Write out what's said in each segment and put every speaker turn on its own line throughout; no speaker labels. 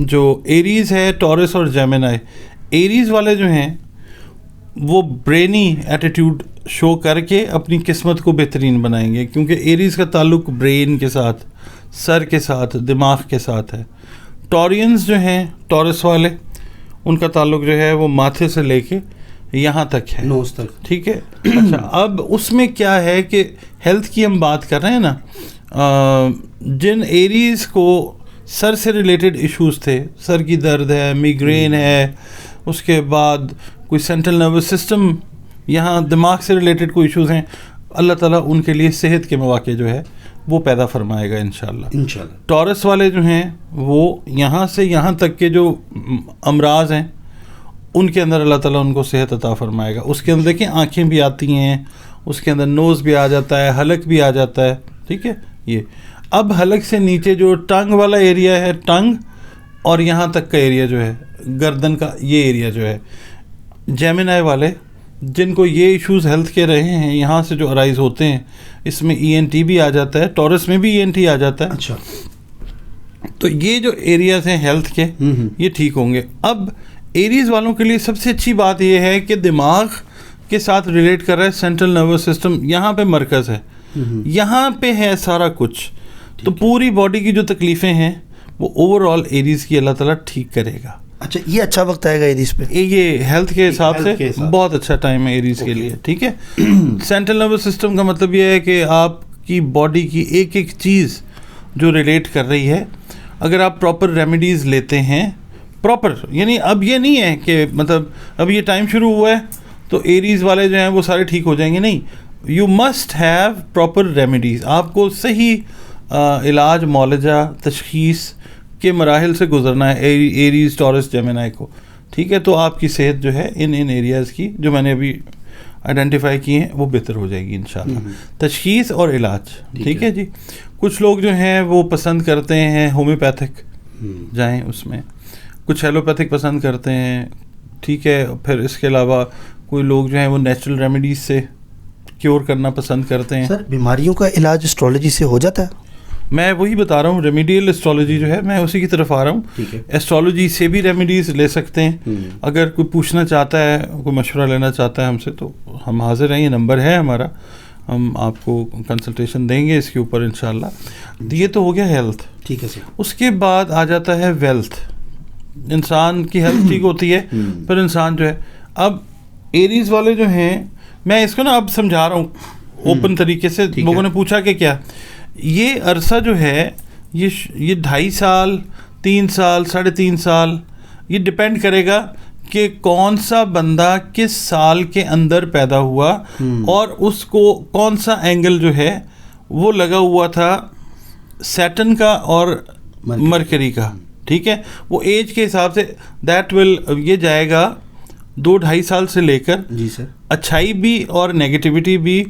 جو ایریز ہے، ٹورس اور جیمنائی، ایریز والے جو ہیں وہ برینی ایٹیٹیوڈ شو کر کے اپنی قسمت کو بہترین بنائیں گے، کیونکہ ایریز کا تعلق برین کے ساتھ، سر کے ساتھ، دماغ کے ساتھ ہے. ٹورینز جو ہیں، ٹورس والے، ان کا تعلق جو ہے وہ ماتھے سے لے کے یہاں تک ہے،
نوز تک.
ٹھیک ہے. اچھا، اب اس میں کیا ہے کہ ہیلتھ کی ہم بات کر رہے ہیں نا، جن ایریز کو سر سے ریلیٹڈ ایشوز تھے، سر کی درد ہے، میگرین ہے، اس کے بعد کوئی سینٹرل نروس سسٹم، یہاں دماغ سے ریلیٹڈ کوئی ایشوز ہیں، اللہ تعالیٰ ان کے لیے صحت کے مواقع جو ہے وہ پیدا فرمائے گا انشاءاللہ. ٹورس والے جو ہیں وہ یہاں سے یہاں تک کے جو امراض ہیں ان کے اندر اللہ تعالیٰ ان کو صحت عطا فرمائے گا. اس کے اندر دیکھیں آنکھیں بھی آتی ہیں، اس کے اندر نوز بھی آ جاتا ہے، حلق بھی آ جاتا ہے. ٹھیک ہے. یہ اب حلق سے نیچے جو ٹنگ والا ایریا ہے، ٹنگ اور یہاں تک کا ایریا جو ہے گردن کا، یہ ایریا جو ہے، جیمنائی والے جن کو یہ ایشوز ہیلتھ کے رہے ہیں، یہاں سے جو ارائز ہوتے ہیں، اس میں ای این ٹی بھی آ جاتا ہے، ٹورس میں بھی ای این ٹی آ جاتا ہے.
اچھا.
تو یہ جو ایریاز ہیں ہیلتھ کے، یہ ٹھیک ہوں گے. اب ایریز والوں کے لیے سب سے اچھی بات یہ ہے کہ دماغ کے ساتھ ریلیٹ کر رہا ہے سینٹرل نروس سسٹم، یہاں پہ مرکز ہے، یہاں پہ ہے سارا کچھ. تو پوری باڈی کی جو تکلیفیں ہیں وہ اوور آل ایریز کی اللہ تعالیٰ ٹھیک کرے گا.
اچھا، یہ اچھا وقت آئے گا ایریز پہ،
یہ ہیلتھ کے حساب سے بہت اچھا ٹائم ہے ایریز کے لیے. ٹھیک ہے. سینٹرل نروس سسٹم کا مطلب یہ ہے کہ آپ کی باڈی کی ایک ایک چیز جو ریلیٹ کر رہی ہے، اگر آپ پراپر ریمیڈیز لیتے ہیں، پراپر، یعنی اب یہ نہیں ہے کہ مطلب اب یہ ٹائم شروع ہوا ہے تو ایریز والے جو ہیں وہ سارے ٹھیک ہو جائیں گے. نہیں، you must have proper remedies. آپ کو صحیح علاج، معالجہ، تشخیص کے مراحل سے گزرنا ہے ایریز، ٹورس، جیمنائی کو. ٹھیک ہے. تو آپ کی صحت جو ہے ان ایریاز کی جو میں نے ابھی آئیڈینٹیفائی کیے ہیں وہ بہتر ہو جائے گی انشاءاللہ. تشخیص اور علاج. ٹھیک ہے جی. کچھ لوگ جو ہیں وہ پسند کرتے ہیں ہومیوپیتھک جائیں اس میں، کچھ ایلوپیتھک پسند کرتے ہیں. ٹھیک ہے. پھر اس کے علاوہ کوئی لوگ جو ہیں وہ نیچرل ریمیڈیز سے کیور کرنا پسند کرتے ہیں.
سر، بیماریوں کا علاج اسٹرالوجی سے ہو جاتا ہے؟
میں وہی بتا رہا ہوں، ریمیڈیل اسٹرالوجی جو ہے میں اسی کی طرف آ رہا ہوں. اسٹرالوجی سے بھی ریمیڈیز لے سکتے ہیں. اگر کوئی پوچھنا چاہتا ہے، کوئی مشورہ لینا چاہتا ہے ہم سے، تو ہم حاضر ہیں. یہ نمبر ہے ہمارا، ہم آپ کو کنسلٹیشن دیں گے اس کے اوپر انشاءاللہ. یہ تو ہو گیا ہیلتھ.
ٹھیک ہے سر.
اس کے بعد آ جاتا ہے ویلتھ. انسان کی ہیلتھ ٹھیک ہوتی ہے پھر انسان جو ہے، اب ایریز والے جو ہیں، میں اس کو نا اب سمجھا رہا ہوں اوپن طریقے سے. لوگوں نے پوچھا کہ کیا یہ عرصہ جو ہے، یہ 2.5 سال، 3 سال، 3.5 سال، یہ ڈپینڈ کرے گا کہ کون سا بندہ کس سال کے اندر پیدا ہوا اور اس کو کون سا اینگل جو ہے وہ لگا ہوا تھا سیٹن کا اور مرکری کا. ٹھیک ہے. وہ ایج کے حساب سے دیٹ ول، یہ جائے گا 2-2.5 سال سے لے کر،
جی سر،
اچھائی بھی اور نیگیٹیوٹی بھی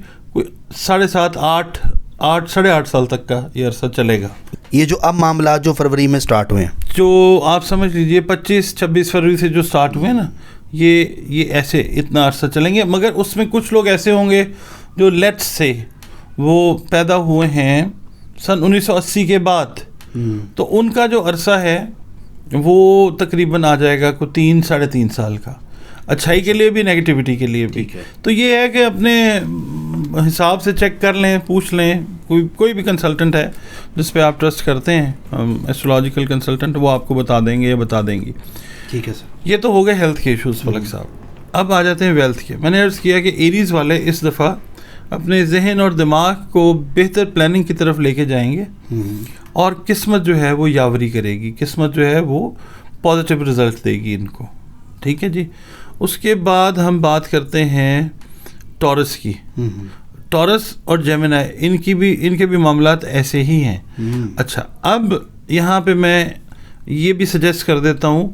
7.5 8 سال تک کا یہ عرصہ چلے گا.
یہ جو اب معاملات جو فروری میں سٹارٹ ہوئے ہیں،
جو آپ سمجھ لیجیے 25-26 فروری سے جو سٹارٹ ہوئے نا، یہ ایسے اتنا عرصہ چلیں گے. مگر اس میں کچھ لوگ ایسے ہوں گے جو لیٹس سے وہ پیدا ہوئے ہیں سن 1980 کے بعد، تو ان کا جو عرصہ ہے وہ تقریباً آ جائے گا کوئی 3-3.5 سال کا، اچھائی کے لیے بھی نیگیٹیوٹی کے لیے بھی. تو یہ ہے کہ اپنے حساب سے چیک کر لیں، پوچھ لیں. کوئی بھی کنسلٹنٹ ہے جس پہ آپ ٹرسٹ کرتے ہیں، ایسٹرولوجیکل کنسلٹنٹ، وہ آپ کو بتا دیں گے یا بتا دیں گی.
ٹھیک ہے سر.
یہ تو ہو گئے ہیلتھ کے ایشوز فلک صاحب. اب آ جاتے ہیں ویلتھ کے. میں نے عرض کیا کہ ایریز والے اس دفعہ اپنے ذہن اور دماغ کو بہتر پلاننگ کی طرف لے کے جائیں گے اور قسمت جو ہے وہ یاوری کرے گی، قسمت جو ہے وہ پازیٹیو رزلٹ دے گی ان کو. ٹھیک ہے جی. اس کے بعد ہم بات کرتے ہیں ٹورس کی. ٹورس اور جیمنائی، ان کے بھی معاملات ایسے ہی ہیں. اچھا، اب یہاں پہ میں یہ بھی سجیسٹ کر دیتا ہوں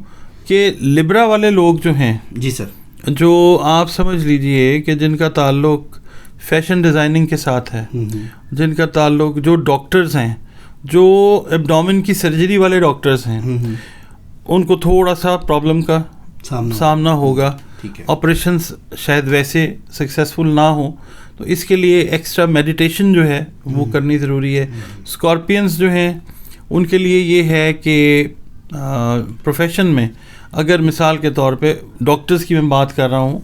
کہ لبرا والے لوگ جو ہیں،
جی سر،
جو آپ سمجھ لیجئے کہ جن کا تعلق فیشن ڈیزائننگ کے ساتھ ہے، جن کا تعلق، جو ڈاکٹرز ہیں، جو ایبڈومن کی سرجری والے ڈاکٹرز ہیں، ان کو تھوڑا سا پرابلم کا سامنا ہوگا. آپریشنز شاید ویسے سکسیزفل نہ ہوں، تو اس کے لیے ایکسٹرا میڈیٹیشن جو ہے وہ کرنی ضروری ہے. اسکارپینز جو ہیں ان کے لیے یہ ہے کہ پروفیشن میں اگر مثال کے طور پہ ڈاکٹرز کی میں بات کر رہا ہوں,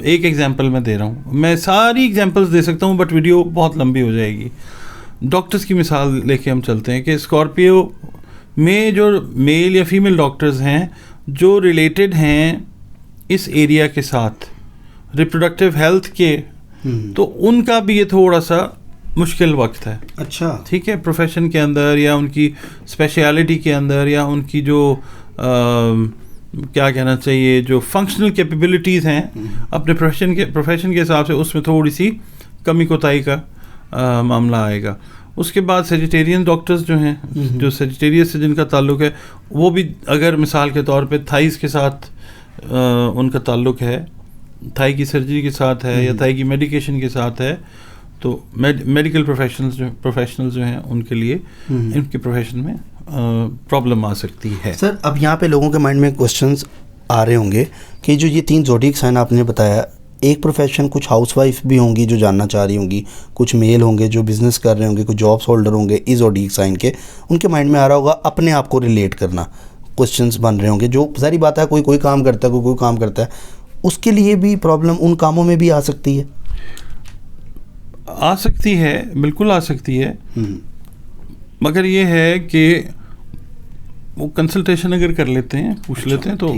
ایک ایگزامپل میں دے رہا ہوں, میں ساری ایگزامپلس دے سکتا ہوں بٹ ویڈیو بہت لمبی ہو جائے گی. ڈاکٹرز کی مثال لے کے ہم چلتے ہیں کہ اسکارپیو میں جو میل یا فیمیل ڈاکٹرز ہیں جو ریلیٹڈ ہیں اس ایریا کے ساتھ ریپروڈکٹیو ہیلتھ کے, تو ان کا بھی یہ تھوڑا سا مشکل وقت ہے.
اچھا,
ٹھیک ہے, پروفیشن کے اندر یا ان کی اسپیشیلٹی کے اندر یا ان کی جو کیا کہنا چاہیے جو فنکشنل کیپیبلٹیز ہیں اپنے پروفیشن کے حساب سے, اس میں تھوڑی سی کمی کوتاہی کا معاملہ آئے گا. اس کے بعد سیجیٹیرین ڈاکٹرز جو ہیں, جو سیجیٹیریس سے جن کا تعلق ہے, وہ بھی اگر مثال کے طور پہ تھائیز کے ساتھ ان کا تعلق ہے, تھائی کی سرجری کے ساتھ ہے یا تھائی کی میڈیکیشن کے ساتھ ہے, تو میڈیکل پروفیشنلز جو ہیں ان کے لیے ان کے پروفیشن میں پرابلم آ سکتی ہے.
سر اب یہاں پہ لوگوں کے مائنڈ میں کوشچنز آ رہے ہوں گے کہ جو یہ 3 زوڈیک سائن آپ نے بتایا, ایک پروفیشن کچھ ہاؤس وائف بھی ہوں گی جو جاننا چاہ رہی ہوں گی, کچھ میل ہوں گے جو بزنس کر رہے ہوں گے, کچھ جابس ہولڈر ہوں گے اس زوڈیک سائن کے, ان کے مائنڈ میں آ رہا ہوگا اپنے آپ کو ریلیٹ کرنا, کوشچنز بن رہے ہوں گے. جو ظاہری بات ہے کوئی کام کرتا ہے, کوئی کام کرتا ہے, اس کے لیے بھی پرابلم ان کاموں میں بھی آ سکتی ہے.
آ سکتی ہے, بالکل آ سکتی ہے, مگر یہ ہے کہ وہ کنسلٹیشن اگر کر لیتے ہیں, پوچھ لیتے ہیں, تو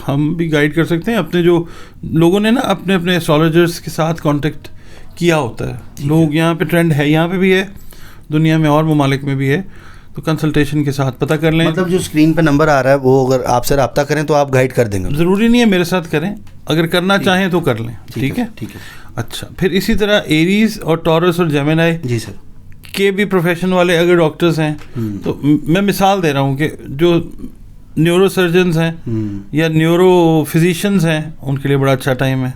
ہم بھی گائیڈ کر سکتے ہیں. اپنے جو لوگوں نے نا اپنے ایسٹرالوجرس کے ساتھ کانٹیکٹ کیا ہوتا ہے, لوگ یہاں پہ ٹرینڈ ہے, یہاں پہ بھی ہے, دنیا میں اور ممالک میں بھی ہے, تو کنسلٹیشن کے ساتھ پتہ کر لیں.
مطلب جو اسکرین پہ نمبر آ رہا ہے وہ اگر آپ سے رابطہ کریں تو آپ گائیڈ کر دیں گے.
ضروری نہیں ہے میرے ساتھ کریں, اگر کرنا چاہیں تو کر لیں. ٹھیک ہے, ٹھیک ہے. اچھا, پھر اسی طرح ایریز اور ٹورس اور جیمنائی
جی سر
کے بھی پروفیشن والے اگر ڈاکٹرز ہیں, تو میں مثال دے رہا ہوں کہ جو نیورو سرجنز ہیں یا نیورو فزیشینز ہیں ان کے لیے بڑا اچھا ٹائم ہے.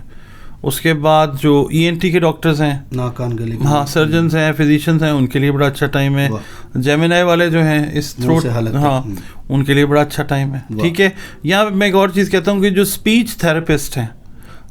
اس کے بعد جو ENT کے ڈاکٹرز ہیں,
ناکان گلے,
ہاں سرجنز ہیں, فزیشینز ہیں, ان کے لیے بڑا اچھا ٹائم ہے. جیمنائی والے جو ہیں اس تھروٹ, ہاں ان کے لیے بڑا اچھا ٹائم ہے. ٹھیک ہے, یہاں پہ میں ایک اور چیز کہتا ہوں کہ جو اسپیچ تھراپسٹ ہیں,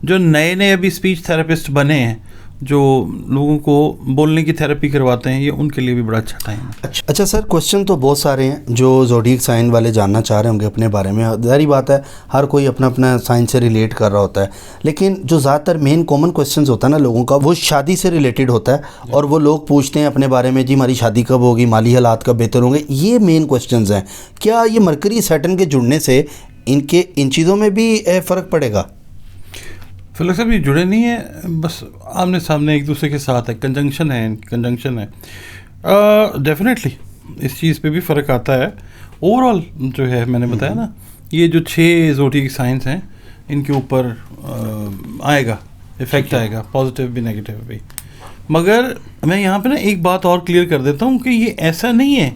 جو نئے ابھی اسپیچ تھراپسٹ بنے ہیں, جو لوگوں کو بولنے کی تھراپی کرواتے ہیں, یہ ان کے لیے بھی بڑا اچھا ٹائم ہے.
اچھا سر, کوشچن تو بہت سارے ہیں جو زوڈیک سائن والے جاننا چاہ رہے ہوں گے اپنے بارے میں. ظاہری بات ہے ہر کوئی اپنا سائن سے ریلیٹ کر رہا ہوتا ہے, لیکن جو زیادہ تر مین کامن کوشچنز ہوتا ہے نا لوگوں کا, وہ شادی سے ریلیٹڈ ہوتا ہے, اور وہ لوگ پوچھتے ہیں اپنے بارے میں, جی ہماری شادی کب ہوگی, مالی حالات کب بہتر ہوں گے. یہ مین کوشچنز ہیں. کیا یہ مرکری سیٹرن کے جڑنے سے ان چیزوں میں بھی فرق پڑے گا؟
فلک صاحب یہ جڑے نہیں ہیں, بس آمنے سامنے ایک دوسرے کے ساتھ ہے, کنجنکشن ہے. ڈیفینیٹلی اس چیز پہ بھی فرق آتا ہے. اوور آل جو ہے میں نے بتایا نا, یہ جو 6 زوڈیک سائنس ہیں ان کے اوپر آئے گا, افیکٹ آئے گا, پازیٹیو بھی نیگیٹیو بھی. مگر میں یہاں پہ نا ایک بات اور کلیئر کر دیتا ہوں کہ یہ ایسا نہیں ہے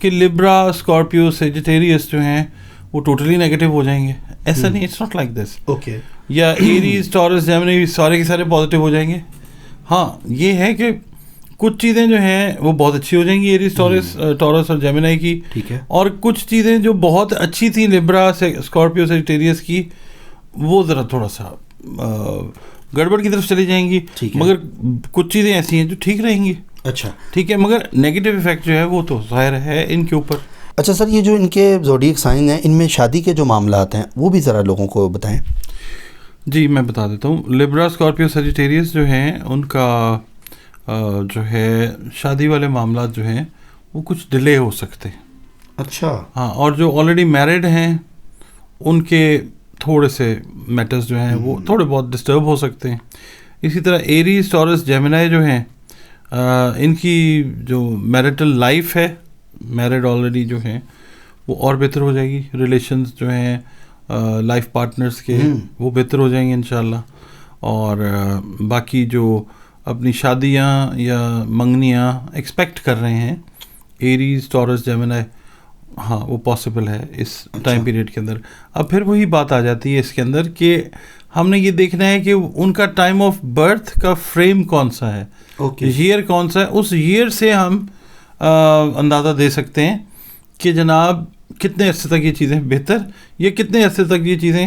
کہ لبرا, اسکارپیو, سیجیٹیریس جو ہیں وہ ٹوٹلی نیگیٹو ہو جائیں گے. ایسا نہیں, it's not like this.
Okay,
یا ایریز, ٹورس, جیمنی سارے کے سارے پازیٹیو ہو جائیں گے. ہاں یہ ہے کہ کچھ چیزیں جو ہیں وہ بہت اچھی ہو جائیں گی ایریز, ٹورس اور جیمنائی کی,
ٹھیک ہے,
اور کچھ چیزیں جو بہت اچھی تھیں لبرا, اسکارپیو, سیجیٹیریس کی, وہ ذرا تھوڑا سا گڑبڑ کی طرف چلی جائیں گی. مگر کچھ چیزیں ایسی ہیں جو ٹھیک رہیں گی.
اچھا
ٹھیک ہے, مگر نیگیٹو افیکٹ جو ہے وہ تو ظاہر ہے ان کے اوپر.
اچھا سر, یہ جو ان کے زوڈیک سائن ہیں ان میں شادی کے جو معاملات ہیں وہ بھی ذرا لوگوں کو بتائیں.
جی میں بتا دیتا ہوں. لبرا, اسکارپیو, سیجیٹیریس جو ہیں ان کا جو ہے شادی والے معاملات جو ہیں وہ کچھ ڈیلے ہو سکتے ہیں.
اچھا,
ہاں, اور جو آلریڈی میرڈ ہیں ان کے تھوڑے سے میٹرز جو ہیں وہ تھوڑے بہت ڈسٹرب ہو سکتے ہیں. اسی طرح ایریز, ٹورس, جیمنائی جو ہیں ان کی جو میرٹل لائف ہے, میرڈ آلریڈی جو ہیں وہ اور بہتر ہو جائے گی. ریلیشنز جو ہیں لائف پارٹنرز کے وہ بہتر ہو جائیں گے انشاءاللہ. اور باقی جو اپنی شادیاں یا منگنیاں ایکسپیکٹ کر رہے ہیں ایریز, ٹورس, جیمنائی, ہاں وہ پاسبل ہے اس ٹائم پیریڈ کے اندر. اب پھر وہی بات آ جاتی ہے اس کے اندر کہ ہم نے یہ دیکھنا ہے کہ ان کا ٹائم آف برتھ کا فریم کون سا ہے, ایئر کون سا ہے. اس ایئر سے ہم اندازہ دے سکتے ہیں کہ جناب کتنے عرصے تک یہ چیزیں بہتر یا کتنے عرصے تک یہ چیزیں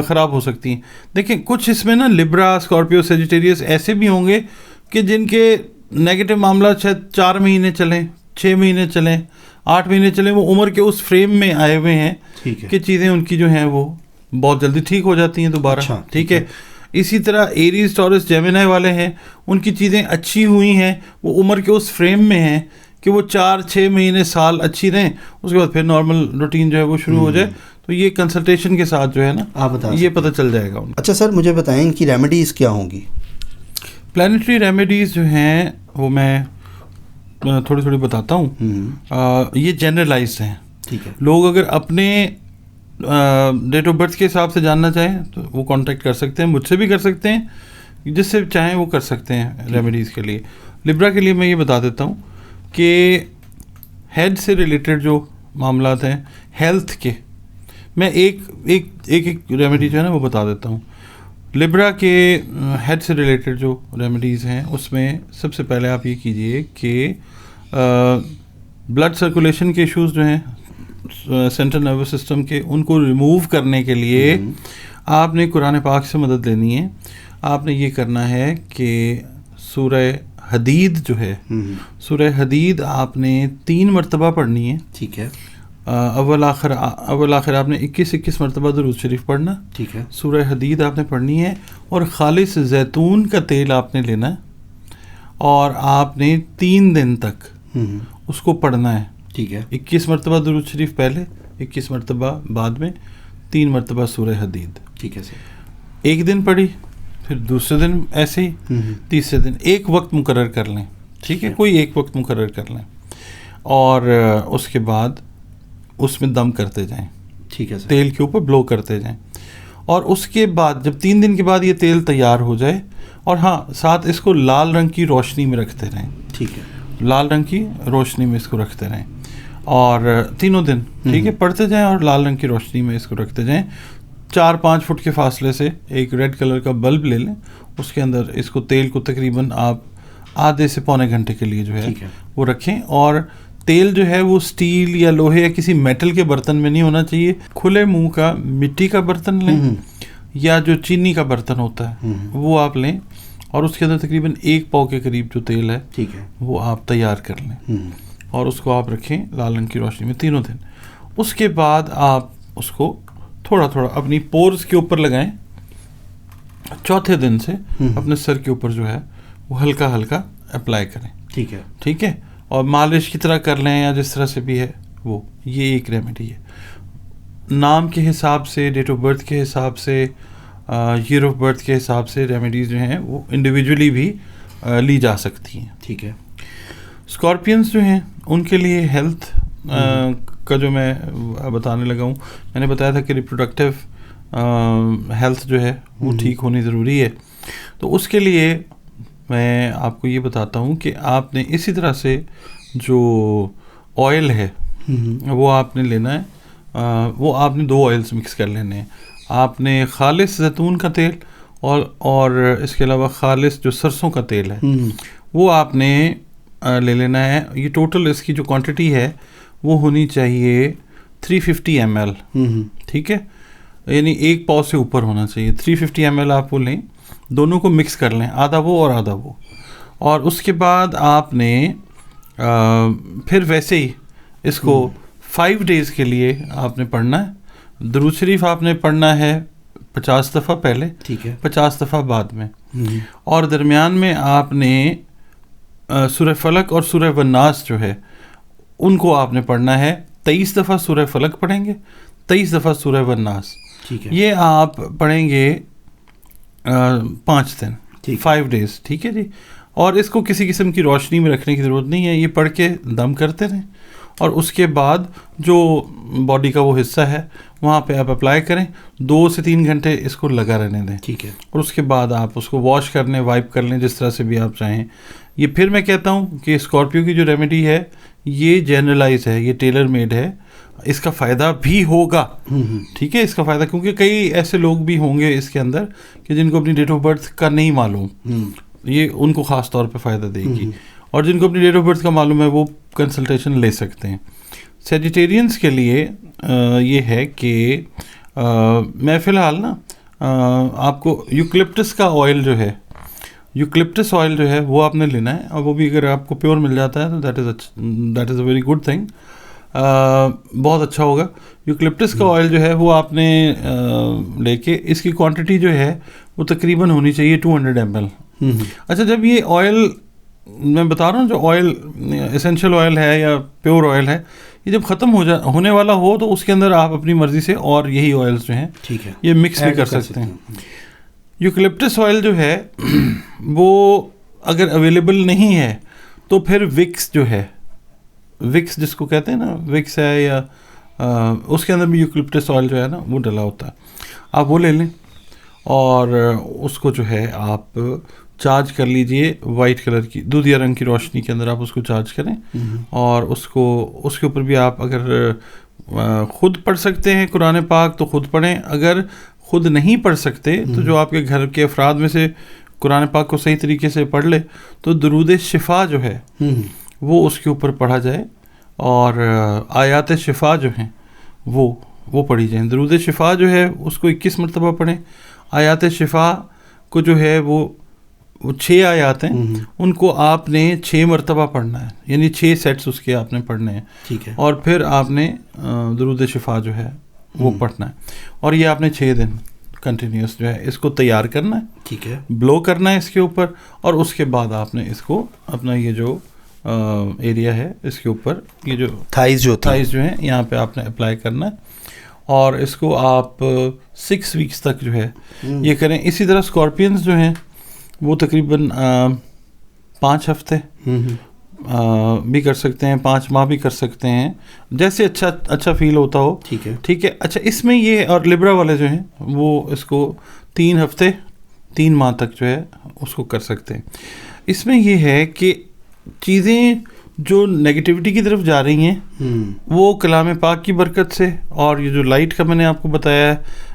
خراب ہو سکتی ہیں. دیکھیں کچھ اس میں نا لبرا, اسکارپیو, سیجیٹیریس ایسے بھی ہوں گے کہ جن کے نیگیٹو معاملات شاید 4 مہینے چلیں, 6 مہینے چلیں, 8 مہینے چلے وہ عمر کے اس فریم میں آئے ہوئے ہیں
ٹھیک ہے
کہ چیزیں ان کی جو ہیں وہ بہت جلدی ٹھیک ہو جاتی ہیں دوبارہ.
اچھا،
ٹھیک ہے. اسی طرح ایریز ٹورس جیمنائی والے ہیں, ان کی چیزیں اچھی ہوئی ہیں, وہ عمر کے اس فریم میں ہیں کہ وہ 4-6 مہینے سال اچھی رہیں, اس کے بعد پھر نارمل روٹین جو ہے وہ شروع ہو جائے. تو یہ کنسلٹیشن کے ساتھ جو ہے نا
آپ بتا
یہ پتہ چل جائے گا ان کو.
اچھا سر مجھے بتائیں ان کی ریمیڈیز کیا ہوں گی؟
پلانٹری ریمیڈیز جو ہیں وہ میں تھوڑی تھوڑی بتاتا ہوں. یہ جنرلائزڈ ہیں.
ٹھیک ہے.
لوگ اگر اپنے ڈیٹ آف برتھ کے حساب سے جاننا چاہیں تو وہ کانٹیکٹ کر سکتے ہیں, مجھ سے بھی کر سکتے ہیں, جس سے چاہیں وہ کر سکتے ہیں ریمیڈیز کے لیے. لبرا کے لیے میں یہ بتا دیتا ہوں کہ ہیڈ سے ریلیٹڈ جو معاملات ہیں ہیلتھ کے, میں ایک ریمیڈی جو ہے نا وہ بتا دیتا ہوں. لبرا کے ہیڈ سے ریلیٹڈ جو ریمیڈیز ہیں اس میں سب سے پہلے آپ یہ کیجئے کہ بلڈ سرکولیشن کے ایشوز جو ہیں سینٹرل نروس سسٹم کے, ان کو ریموو کرنے کے لیے آپ نے قرآن پاک سے مدد لینی ہے. آپ نے یہ کرنا ہے کہ سورہ حدید جو ہے, سورہ حدید آپ نے 3 مرتبہ پڑھنی ہے.
ٹھیک ہے.
اول آخر آپ نے 21 مرتبہ درود شریف پڑھنا.
ٹھیک ہے.
سورہ حدید آپ نے پڑھنی ہے, اور خالص زیتون کا تیل آپ نے لینا ہے, اور آپ نے 3 دن تک اس کو پڑھنا ہے.
ٹھیک ہے.
21 مرتبہ درود شریف پہلے, 21 مرتبہ بعد میں, 3 مرتبہ سورہ حدید.
ٹھیک ہے سر.
ایک دن پڑھی, پھر دوسرے دن ایسے ہی, تیسرے دن ایک وقت مقرر کر لیں. ٹھیک ہے, کوئی ایک وقت مقرر کر لیں, اور اس کے بعد اس میں دم کرتے جائیں.
ٹھیک ہے سر.
تیل کے اوپر بلو کرتے جائیں, اور اس کے بعد جب 3 دن کے بعد یہ تیل تیار ہو جائے, اور ہاں ساتھ اس کو لال رنگ کی روشنی میں رکھتے رہیں.
ٹھیک ہے.
لال رنگ کی روشنی میں اس کو رکھتے رہیں, اور 3 دن ٹھیک ہے پڑھتے جائیں, اور لال رنگ کی روشنی میں اس کو رکھتے جائیں. 4-5 فٹ کے فاصلے سے ایک ریڈ کلر کا بلب لے لیں, اس کے اندر اس کو تیل کو تقریباً آپ آدھے سے پونے گھنٹے کے لیے جو ہے وہ رکھیں. اور تیل جو ہے وہ اسٹیل یا لوہے یا کسی میٹل کے برتن میں نہیں ہونا چاہیے. کھلے منہ کا مٹی کا برتن لیں, یا جو چینی کا برتن ہوتا ہے وہ آپ لیں, اور اس کے اندر تقریباً 1 پاؤ کے قریب جو تیل ہے
ٹھیک ہے
وہ آپ تیار کر لیں, اور اس کو آپ رکھیں لال رنگ کی روشنی میں 3 دن. اس کے بعد آپ اس کو تھوڑا تھوڑا اپنی پورز کے اوپر لگائیں. 4تھے دن سے اپنے سر کے اوپر جو ہے وہ ہلکا ہلکا اپلائی کریں.
ٹھیک ہے.
ٹھیک ہے, اور مالش کی طرح کر لیں یا جس طرح سے بھی ہے وہ. یہ ایک ریمیڈی ہے. نام کے حساب سے, ڈیٹ آف برتھ کے حساب سے, ایئر آف برتھ کے حساب سے ریمیڈیز جو ہیں وہ انڈیویجولی بھی لی جا سکتی ہیں.
ٹھیک ہے.
اسکارپینس جو ہیں ان کے لیے ہیلتھ کا جو میں بتانے لگا ہوں, میں نے بتایا تھا کہ ریپروڈکٹیو ہیلتھ جو ہے وہ ٹھیک ہونی ضروری ہے. تو اس کے لیے میں آپ کو یہ بتاتا ہوں کہ آپ نے اسی طرح سے جو آئل ہے وہ آپ نے لینا ہے. وہ آپ نے 2 آئلس مکس کر لینے ہیں. آپ نے خالص زیتون کا تیل اور اس کے علاوہ خالص جو سرسوں کا تیل ہے وہ آپ نے لے لینا ہے. یہ ٹوٹل اس کی جو کوانٹٹی ہے وہ ہونی چاہیے 350 ml. ٹھیک ہے, یعنی 1 پاؤ سے اوپر ہونا چاہیے. 350 ml آپ وہ لیں, دونوں کو مکس کر لیں, آدھا وہ اور آدھا وہ. اور اس کے بعد آپ نے پھر ویسے ہی اس کو 5 days کے لیے آپ نے پڑھنا ہے. درود شریف آپ نے پڑھنا ہے 50 دفعہ پہلے,
ٹھیک ہے,
50 دفعہ بعد میں, اور درمیان میں آپ نے سورہ فلق اور سورہ والناس جو ہے ان کو آپ نے پڑھنا ہے. 23 دفعہ سورہ فلق پڑھیں گے, 23 دفعہ سورہ والناس.
ٹھیک ہے.
یہ آپ پڑھیں گے 5 دن, 5 days. ٹھیک ہے جی. اور اس کو کسی قسم کی روشنی میں رکھنے کی ضرورت نہیں ہے, یہ پڑھ کے دم کرتے رہیں, اور اس کے بعد جو باڈی کا وہ حصہ ہے وہاں پہ آپ اپلائی کریں. 2 سے 3 گھنٹے اس کو لگا رہنے دیں.
ٹھیک ہے. اور
اس کے بعد آپ اس کو واش کر لیں, وائپ کر لیں, جس طرح سے بھی آپ چاہیں. یہ پھر میں کہتا ہوں کہ اسکارپیو کی جو ریمیڈی ہے یہ جنرلائز ہے, یہ ٹیلر میڈ ہے, اس کا فائدہ بھی ہوگا. ٹھیک ہے, اس کا فائدہ, کیونکہ کئی ایسے لوگ بھی ہوں گے اس کے اندر کہ جن کو اپنی ڈیٹ آف برتھ کا نہیں معلوم, یہ ان کو خاص طور پہ فائدہ دے گی. اور جن کو اپنی ڈیٹ آف برتھ کا معلوم ہے وہ کنسلٹیشن لے سکتے ہیں. سیجیٹیرینس کے لیے یہ ہے کہ میں فی الحال نا آپ کو یوکلپٹس کا آئل جو ہے, یوکلپٹس آئل جو ہے وہ آپ نے لینا ہے, اور وہ بھی اگر آپ کو پیور مل جاتا ہے تو that is a very good thing. بہت اچھا ہوگا. یوکلپٹس کا آئل جو ہے وہ آپ نے لے کے اس کی کوانٹٹی جو ہے وہ تقریباً ہونی چاہیے 200 ml. اچھا, جب یہ آئل میں بتا رہا ہوں جو آئل اسینشیل آئل ہے یا پیور آئل ہے, یہ جب ختم ہونے والا ہو تو اس کے اندر آپ اپنی مرضی سے اور یہی آئلس جو ہیں
ٹھیک ہے
یہ مکس بھی کر سکتے ہیں. یوکلپٹس آئل جو ہے وہ اگر اویلیبل نہیں ہے تو پھر وکس جو ہے, وکس جس کو کہتے ہیں نا, وکس ہے یا اس کے اندر بھی یوکلپٹس آئل جو ہے نا وہ ڈلا ہوتا ہے, آپ وہ لے لیں اور اس کو جو ہے آپ چارج کر لیجئے وائٹ کلر کی دودھیا رنگ کی روشنی کے اندر آپ اس کو چارج کریں, اور اس کے اوپر بھی آپ اگر خود پڑھ سکتے ہیں قرآن پاک تو خود پڑھیں, اگر خود نہیں پڑھ سکتے تو جو آپ کے گھر کے افراد میں سے قرآن پاک کو صحیح طریقے سے پڑھ لے تو درود شفا جو ہے وہ اس کے اوپر پڑھا جائے, اور آیات شفا جو ہیں وہ پڑھی جائیں. درود شفا جو ہے اس کو 21 مرتبہ پڑھیں. آیات شفا کو جو ہے وہ 6 آیات ہیں, ان کو آپ نے 6 مرتبہ پڑھنا ہے, یعنی 6 سیٹس اس کے آپ نے پڑھنے ہیں.
ٹھیک ہے,
اور پھر آپ نے درود شفا جو ہے وہ پڑھنا ہے, اور یہ آپ نے 6 دن کنٹینیوس جو ہے اس کو تیار کرنا ہے.
ٹھیک ہے,
بلو کرنا ہے اس کے اوپر, اور اس کے بعد آپ نے اس کو اپنا یہ جو ایریا ہے اس کے اوپر یہ جو تھائز جو ہیں یہاں پہ آپ نے اپلائی کرنا ہے, اور اس کو آپ 6 ویکس تک جو ہے یہ کریں. اسی طرح اسکارپینز جو ہیں وہ تقریباً 5 ہفتے بھی کر سکتے ہیں, 5 ماہ بھی کر سکتے ہیں, جیسے اچھا فیل ہوتا ہو. ٹھیک ہے. اچھا, اس میں یہ اور لیبرا والے جو ہیں وہ اس کو 3 ہفتے 3 ماہ تک جو ہے اس کو کر سکتے ہیں. اس میں یہ ہے کہ چیزیں جو نیگیٹیوٹی کی طرف جا رہی ہیں وہ کلام پاک کی برکت سے, اور یہ جو لائٹ کا میں نے آپ کو بتایا ہے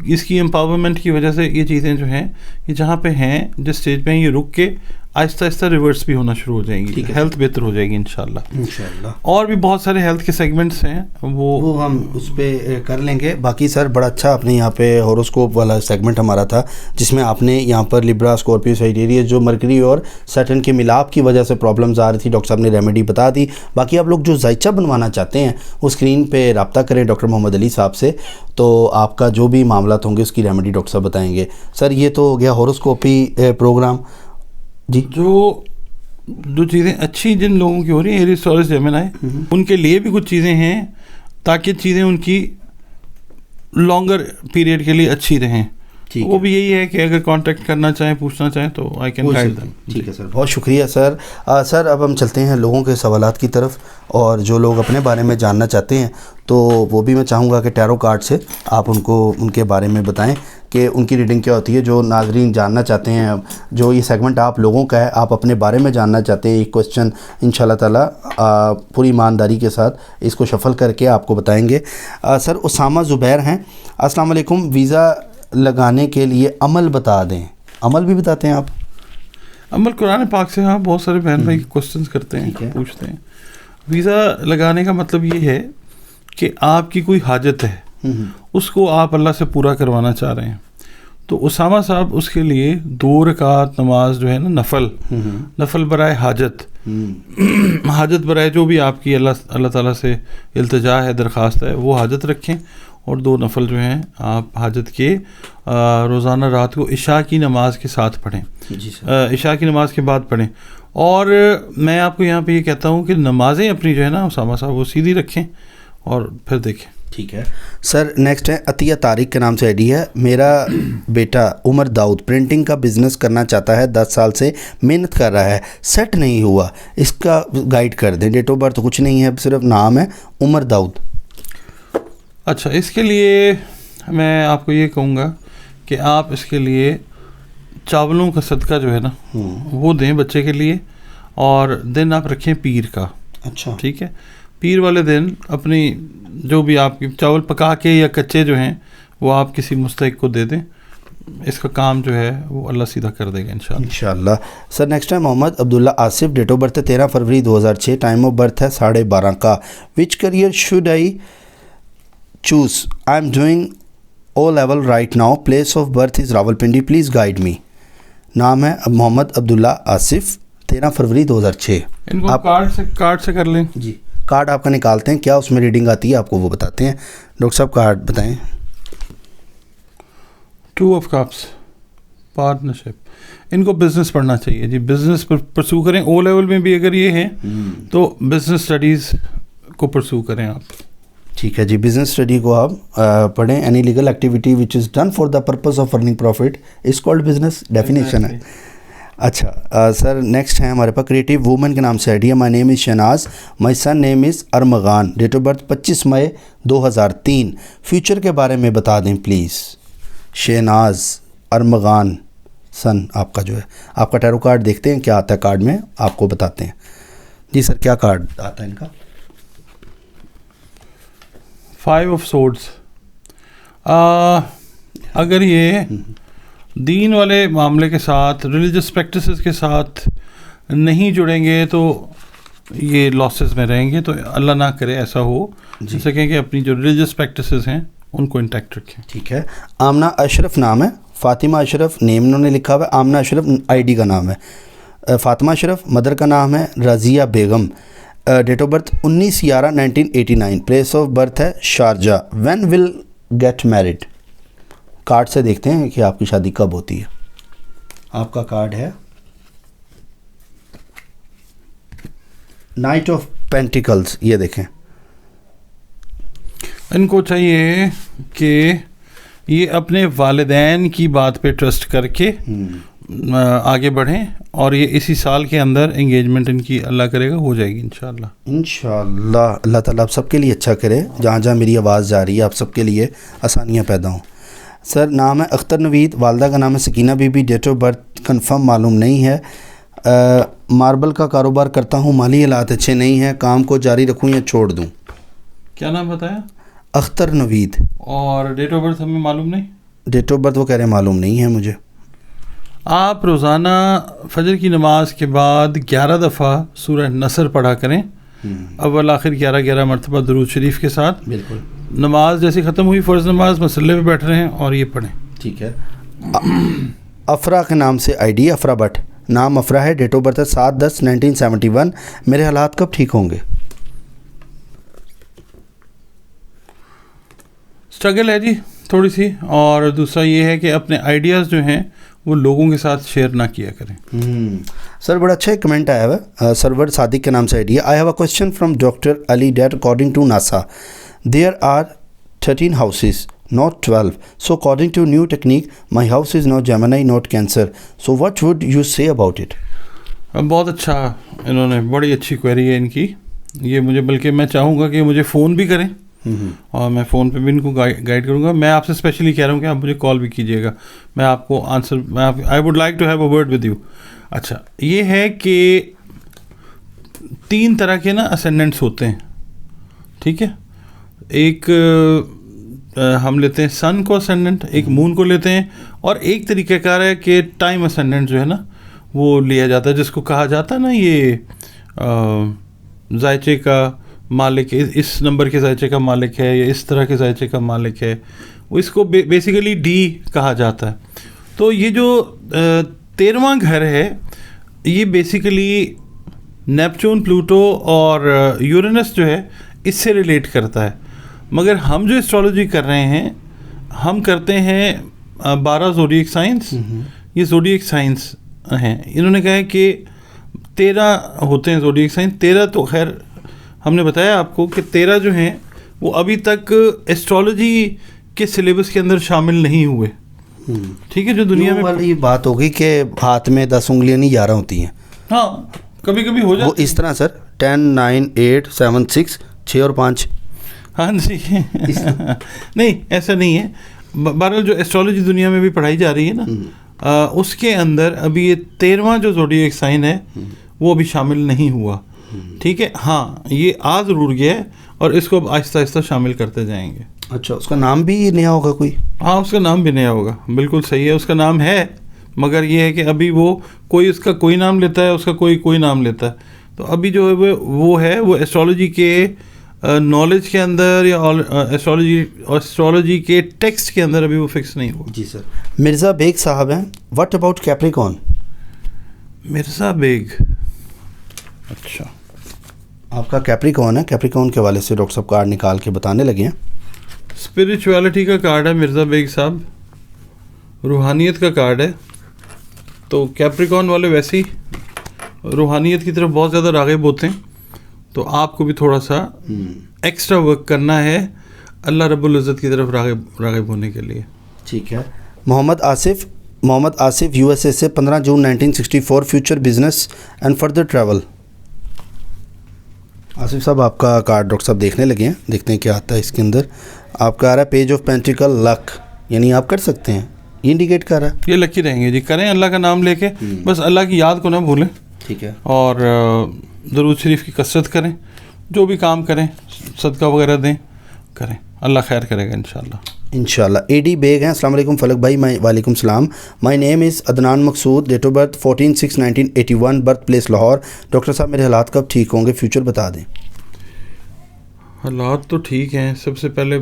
اس کی امپاورمنٹ کی وجہ سے یہ چیزیں جو ہیں یہ جہاں پہ ہیں جس اسٹیج پہ ہیں یہ رک کے آہستہ آہستہ ریورس بھی ہونا شروع ہو جائیں گی, ہیلتھ بہتر ہو جائے گی انشاءاللہ. اور بھی بہت سارے ہیلتھ کے سیگمنٹس ہیں وہ
ہم اس پہ کر لیں گے. باقی سر بڑا اچھا آپ نے یہاں پہ ہوروسکوپ والا سیگمنٹ ہمارا تھا جس میں آپ نے یہاں پر لیبرا, اسکارپیو, سیجیٹیریس جو مرکری اور سیٹرن کے ملاپ کی وجہ سے پرابلمز آ رہی تھی, ڈاکٹر صاحب نے ریمیڈی بتا دی. باقی آپ لوگ جو ذائچہ بنوانا چاہتے ہیں وہ اسکرین پہ رابطہ کریں ڈاکٹر محمد علی صاحب سے, تو آپ کا جو بھی معاملات ہوں گے اس کی ریمیڈی ڈاکٹر صاحب بتائیں گے. سر یہ تو ہو گیا ہوروسکوپی پروگرام. جی,
جو چیزیں اچھی جن لوگوں کی ہو رہی ہیں ایریز ٹورس جیمنائی ان کے لیے بھی کچھ چیزیں ہیں تاکہ چیزیں ان کی لانگر پیریڈ کے لیے اچھی رہیں. وہ بھی یہی ہے کہ اگر کانٹیکٹ کرنا چاہیں پوچھنا چاہیں تو آئی کین گائیڈ دیم.
ٹھیک ہے سر, بہت شکریہ سر. سر اب ہم چلتے ہیں لوگوں کے سوالات کی طرف, اور جو لوگ اپنے بارے میں جاننا چاہتے ہیں تو وہ بھی میں چاہوں گا کہ ٹیرو کارڈ سے آپ ان کو ان کے بارے میں بتائیں کہ ان کی ریڈنگ کیا ہوتی ہے. جو ناظرین جاننا چاہتے ہیں, جو یہ سیگمنٹ آپ لوگوں کا ہے, آپ اپنے بارے میں جاننا چاہتے ہیں, ایک کوسچن انشاءاللہ تعالیٰ پوری ایمانداری کے ساتھ اس کو شفل کر کے آپ کو بتائیں گے. سر اسامہ زبیر ہیں, السلام علیکم, ویزا لگانے کے لیے عمل بتا دیں. عمل بھی بتاتے ہیں آپ؟
عمل قرآن پاک سے, ہاں بہت سارے بہن بھائی کوسچنس کرتے ہیں, پوچھتے ہیں. ویزا لگانے کا مطلب یہ ہے کہ آپ کی کوئی حاجت ہے اس کو آپ اللہ سے پورا کروانا چاہ رہے ہیں. تو اسامہ صاحب اس کے لیے 2 رکعت نماز جو ہے نا نفل برائے حاجت برائے جو بھی آپ کی اللہ تعالیٰ سے التجا ہے, درخواست ہے, وہ حاجت رکھیں, اور 2 نفل جو ہیں آپ حاجت کے روزانہ رات کو عشاء کی نماز کے ساتھ پڑھیں. عشاء کی نماز کے بعد پڑھیں. اور میں آپ کو یہاں پہ یہ کہتا ہوں کہ نمازیں اپنی جو ہے نا اسامہ صاحب وہ سیدھی رکھیں اور پھر دیکھیں.
ٹھیک ہے سر. نیکسٹ ہے عطیہ طارق کے نام سے آئی ڈی ہے. میرا بیٹا عمر داؤد پرنٹنگ کا بزنس کرنا چاہتا ہے, 10 سال سے محنت کر رہا ہے, سیٹ نہیں ہوا, اس کا گائیڈ کر دیں. ڈیٹ آف برتھ کچھ نہیں ہے, صرف نام ہے عمر داؤد.
اچھا, اس کے لیے میں آپ کو یہ کہوں گا کہ آپ اس کے لیے چاولوں کا صدقہ جو ہے نا وہ دیں بچے کے لیے, اور دن آپ رکھیں پیر کا.
اچھا,
ٹھیک ہے. پیر والے دن اپنی جو بھی آپ کی چاول پکا کے یا کچے جو ہیں وہ آپ کسی مستحق کو دے دیں. اس کا کام جو ہے وہ اللہ سیدھا کر دے گا انشاءاللہ.
سر نیکسٹ ہے Muhammad Abdullah Asif, date of birth 13 فروری 2006, ٹائم آف برتھ ہے 12:30 کا. Which career should I choose? I am doing O level right now, place of birth is Rawalpindi, please guide me. نام ہے محمد عبداللہ آصف, 13 فروری 2006.
ان کو کارڈ سے کر لیں.
جی, کارڈ آپ کا نکالتے ہیں, کیا اس میں ریڈنگ آتی ہے آپ کو وہ بتاتے ہیں. ڈاکٹر صاحب کارڈ بتائیں.
2 آف کپس, پارٹنرشپ. ان کو بزنس پڑھنا چاہیے جی, بزنس پرسو کریں. او لیول میں بھی اگر یہ ہیں تو بزنس اسٹڈیز کو پرسو کریں آپ.
ٹھیک ہے جی, بزنس اسٹڈی کو آپ پڑھیں. Any legal activity which is done for the purpose of earning profit is called business, definition ہے. اچھا سر, نیکسٹ ہے ہمارے پاس کریٹیو وومن کے نام سے idea. My name is Shahnaz, my son name is Armaghan, date of birth 25 May 2003. Future کے بارے میں بتا دیں پلیز. شہناز ارمغان سن آپ کا جو ہے, آپ کا ٹیرو کارڈ دیکھتے ہیں کیا آتا ہے کارڈ میں, آپ کو بتاتے ہیں. جی سر, کیا کارڈ آتا ہے ان کا؟
5 آف سورڈز. اگر یہ دین والے معاملے کے ساتھ, ریلیجس پریکٹسز کے ساتھ نہیں جڑیں گے تو یہ لاسز میں رہیں گے. تو اللہ نہ کرے ایسا ہو, جس سے کہیں کہ اپنی جو ریلیجس پریکٹسز ہیں ان کو انٹیکٹ رکھیں.
ٹھیک ہے. آمنہ اشرف نام ہے, فاطمہ اشرف نیم انہوں نے لکھا ہوا ہے, آمنہ اشرف آئی ڈی کا نام ہے. فاطمہ اشرف مدر کا نام ہے Razia Begum, date of birth 19/11/1989, place of birth ہے Sharjah. When will get married? Card سے دیکھتے ہیں کہ آپ کی شادی کب ہوتی ہے. آپ کا کارڈ ہے نائٹ آف پینٹیکلز. یہ دیکھیں,
ان کو چاہیے کہ یہ اپنے والدین کی بات پہ ٹرسٹ کر کے آگے بڑھیں, اور یہ اسی سال کے اندر انگیجمنٹ ان کی اللہ کرے گا ہو جائے گی انشاءاللہ.
انشاءاللہ اللہ تعالیٰ آپ سب کے لیے اچھا کرے. جہاں جہاں میری آواز جا رہی ہے آپ سب کے لیے آسانیاں پیدا ہوں. سر نام ہے اختر نوید, والدہ کا نام ہے سکینہ بی بی, ڈیٹ آف برتھ کنفرم معلوم نہیں ہے. ماربل کا کاروبار کرتا ہوں, مالی حالات اچھے نہیں ہیں, کام کو جاری رکھوں یا چھوڑ دوں؟
کیا نام بتایا؟
اختر نوید.
اور ڈیٹ آف برتھ ہمیں معلوم نہیں.
ڈیٹ آف برتھ وہ کہہ رہے ہیں معلوم نہیں ہے مجھے.
آپ روزانہ فجر کی نماز کے بعد 11 دفعہ سورہ نصر پڑھا کریں, اول آخر 11 مرتبہ درود شریف کے ساتھ.
بالکل.
نماز جیسے ختم ہوئی فرض نماز مسلے پہ بیٹھ رہے ہیں اور یہ پڑھیں.
ٹھیک ہے. افرا کے نام سے آئی ڈی, افرا بٹ, نام افرا ہے, ڈیٹ آف برتھ 7/10/1971. میرے حالات کب ٹھیک ہوں گے؟
اسٹرگل ہے جی تھوڑی سی, اور دوسرا یہ ہے کہ اپنے آئیڈیاز جو ہیں وہ لوگوں کے ساتھ شیئر نہ کیا کریں.
سر بڑا اچھا ایک کمنٹ آیا ہوا ہے, سرور صادق کے نام سے I. I have a question from doctor Ali that according to NASA there are 13 houses not 12, so according to new technique my house is not Gemini not Cancer, so what would you say about it?
بہت اچھا, انہوں نے بڑی اچھی query ہے ان کی. یہ مجھے بلکہ میں چاہوں گا کہ مجھے فون بھی کریں اور میں فون پہ بھی ان کو گائیڈ کروں گا. میں آپ سے اسپیشلی کہہ رہا ہوں کہ آپ مجھے کال بھی کیجیے گا, میں آپ کو answer, I would like to have a word with you. اچھا, یہ ہے کہ 3 طرح کے نا اسینڈنٹس ہوتے ہیں, ٹھیک ہے. ایک ہم لیتے ہیں سن کو اسینڈنٹ, ایک مون کو لیتے ہیں, اور ایک طریقہ کار ہے کہ ٹائم اسینڈنٹ جو ہے نا وہ لیا جاتا ہے, جس کو کہا جاتا ہے نا یہ ذائچے کا مالک, اس نمبر کے ذائچے کا مالک ہے یا اس طرح کے ذائچے کا مالک ہے, وہ اس کو بیسیکلی ڈی کہا جاتا ہے. تو یہ جو 13واں گھر ہے یہ بیسیکلی نیپچون, پلوٹو اور یورینس جو ہے اس سے ریلیٹ کرتا ہے. مگر ہم جو اسٹرالوجی کر رہے ہیں ہم کرتے ہیں 12 زوڈیک سائنس. یہ زوڈیک سائنس ہیں, انہوں نے کہا ہے کہ 13 ہوتے ہیں زوڈیک سائنس. 13 تو خیر ہم نے بتایا آپ کو کہ 13 جو ہیں وہ ابھی تک اسٹرالوجی کے سلیبس کے اندر شامل نہیں ہوئے, ٹھیک ہے. جو دنیا میں
یہ بات ہوگی کہ ہاتھ میں 10 انگلیاں نہیں 11 ہوتی ہیں.
ہاں کبھی کبھی ہو جاتا
وہ اس طرح سر 10 9 8 7 6 6 اور 5.
ہاں جی نہیں ایسا نہیں ہے. بہرحال جو ایسٹرالوجی دنیا میں بھی پڑھائی جا رہی ہے نا اس کے اندر ابھی یہ 13واں جو زوڈیک سائن ہے وہ ابھی شامل نہیں ہوا, ٹھیک ہے. ہاں یہ آ ضرور گیا ہے اور اس کو اب آہستہ آہستہ شامل کرتے جائیں گے.
اچھا, اس کا نام بھی نیا ہوگا کوئی؟
ہاں اس کا نام بھی نیا ہوگا, بالکل صحیح ہے. اس کا نام ہے مگر یہ ہے کہ ابھی وہ کوئی اس کا کوئی نام لیتا ہے, اس کا کوئی نام لیتا ہے. تو ابھی جو ہے وہ ہے وہ ایسٹرالوجی کے نالج کے اندر یا ایسٹرالوجی کے ٹیکسٹ کے اندر ابھی وہ فکس نہیں ہوا.
جی سر. مرزا بیگ صاحب ہیں, what about Capricorn?
Mirza Baig, اچھا
آپ کا کیپریکون ہے, کیپریکون کے حوالے سے ڈاکٹر صاحب کارڈ نکال کے بتانے لگے ہیں.
اسپریچویلٹی کا کارڈ ہے مرزا بیگ صاحب, روحانیت کا کارڈ ہے. تو کیپریکون والے ویسے ہی روحانیت کی طرف بہت زیادہ راغب ہوتے ہیں, تو آپ کو بھی تھوڑا سا ایکسٹرا ورک کرنا ہے اللہ رب العزت کی طرف راغب ہونے کے لیے.
ٹھیک ہے. محمد آصف یو ایس اے سے 15 جون 1964, future business and further travel. Asif صاحب آپ کا کارڈ ڈاکٹر صاحب دیکھنے لگے ہیں, دیکھتے ہیں کیا آتا ہے اس کے اندر. آپ کا آ رہا ہے پیج آف پینٹیکل لک, یعنی آپ کر سکتے ہیں, یہ انڈیکیٹ کر رہا ہے.
یہ لکی رہیں گے جی, کریں اللہ کا نام لے کے, بس اللہ کی یاد کو نہ بھولیں.
ٹھیک ہے.
اور درود شریف کی کثرت کریں, جو بھی کام کریں, صدقہ وغیرہ دیں, کریں, اللہ خیر کرے گا انشاءاللہ.
انشاءاللہ. اے ڈی بیگ ہیں. السلام علیکم فلک بھائی. وعلیکم السلام. My name is Adnan Maqsood, date of birth 14/6/1981, birth place Lahore. Doctor صاحب میرے حالات کب ٹھیک ہوں گے, فیوچر بتا دیں.
حالات تو ٹھیک ہیں. سب سے پہلے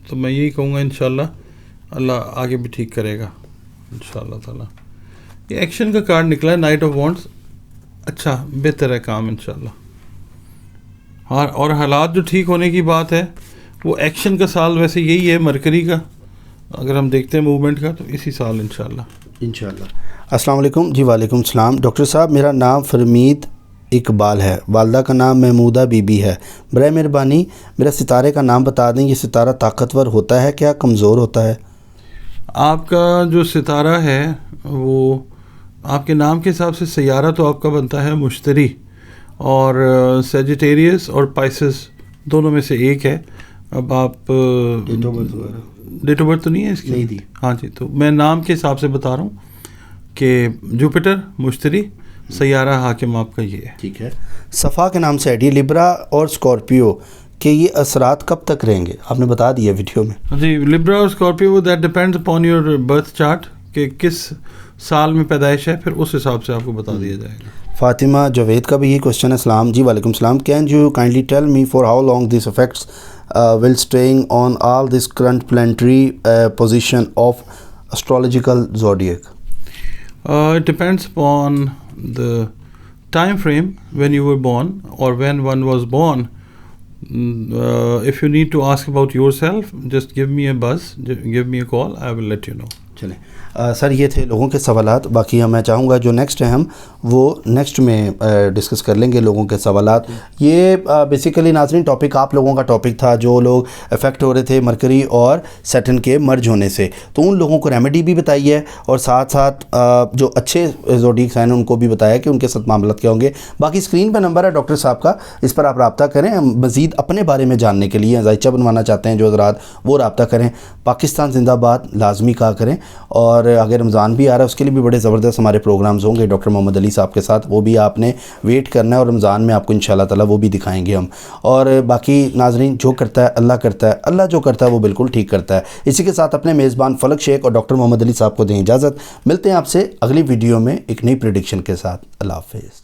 تو میں یہی کہوں گا انشاءاللہ اللہ آگے بھی ٹھیک کرے گا انشاءاللہ تعالیٰ. یہ ایکشن کا کارڈ نکلا ہے, نائٹ آف وانڈس. اچھا بہتر ہے کام انشاءاللہ. اور حالات جو ٹھیک ہونے کی بات ہے وہ ایکشن کا سال ویسے یہی ہے مرکری کا, اگر ہم دیکھتے ہیں موومنٹ کا تو اسی سال انشاءاللہ.
السلام علیکم. جی وعلیکم السلام. ڈاکٹر صاحب میرا نام فرمید اقبال ہے, والدہ کا نام محمودہ بی بی ہے. برائے مہربانی میرا ستارے کا نام بتا دیں. یہ ستارہ طاقتور ہوتا ہے کیا کمزور ہوتا ہے؟
آپ کا جو ستارہ ہے وہ آپ کے نام کے حساب سے سیارہ تو آپ کا بنتا ہے مشتری, اور سیجیٹیریس اور پائسس دونوں میں سے ایک ہے. اب آپ ڈیٹ آف برتھ تو نہیں ہے اس کی؟ ہاں جی, تو میں نام کے حساب سے بتا رہا ہوں کہ جوپیٹر مشتری, سیارہ حاکم آپ کا یہ ہے.
ٹھیک ہے. صفا کے نام سے ایڈی, لبرا اور اسکارپیو کہ یہ اثرات کب تک رہیں گے, آپ نے بتا دیا ویڈیو میں.
جی لبرا اور Scorpio that depends upon your birth chart کہ کس سال میں پیدائش ہے, پھر اس حساب سے آپ کو بتا دیا جائے گا.
فاطمہ جاوید کا بھی یہی کوشچن ہے. السلام. جی وعلیکم السلام. Can you kindly tell me for how long these effects will staying on all this current planetary position of astrological zodiac?
It depends upon the time frame when you were born or when one was born. If you need to ask about yourself, just give me a buzz, give me a call, I will let you know.
چلیں سر, یہ تھے لوگوں کے سوالات. باقی میں چاہوں گا جو نیکسٹ ہیں ہم وہ نیکسٹ میں ڈسکس کر لیں گے لوگوں کے سوالات. یہ بیسیکلی ناظرین ٹاپک آپ لوگوں کا ٹاپک تھا جو لوگ افیکٹ ہو رہے تھے مرکری اور سیٹرن کے مرج ہونے سے, تو ان لوگوں کو ریمیڈی بھی بتائی ہے, اور ساتھ ساتھ جو اچھے زوڈیک سائن ان کو بھی بتایا کہ ان کے ساتھ معاملات کیا ہوں گے. باقی اسکرین پہ نمبر ہے ڈاکٹر صاحب کا, اس پر آپ رابطہ کریں. مزید اپنے بارے میں جاننے کے لیے ذائچہ بنوانا چاہتے ہیں جو حضرات, وہ رابطہ کریں. پاکستان زندہ باد لازمی کہا کریں. اور اگر رمضان بھی آ رہا ہے اس کے لیے بھی بڑے زبردست ہمارے پروگرامز ہوں گے ڈاکٹر محمد علی صاحب کے ساتھ, وہ بھی آپ نے ویٹ کرنا ہے, اور رمضان میں آپ کو انشاءاللہ تعالیٰ وہ بھی دکھائیں گے ہم. اور باقی ناظرین جو کرتا ہے اللہ کرتا ہے, اللہ جو کرتا ہے وہ بالکل ٹھیک کرتا ہے. اسی کے ساتھ اپنے میزبان فلک شیخ اور ڈاکٹر محمد علی صاحب کو دیں اجازت. ملتے ہیں آپ سے اگلی ویڈیو میں ایک نئی پریڈکشن کے ساتھ. اللہ حافظ.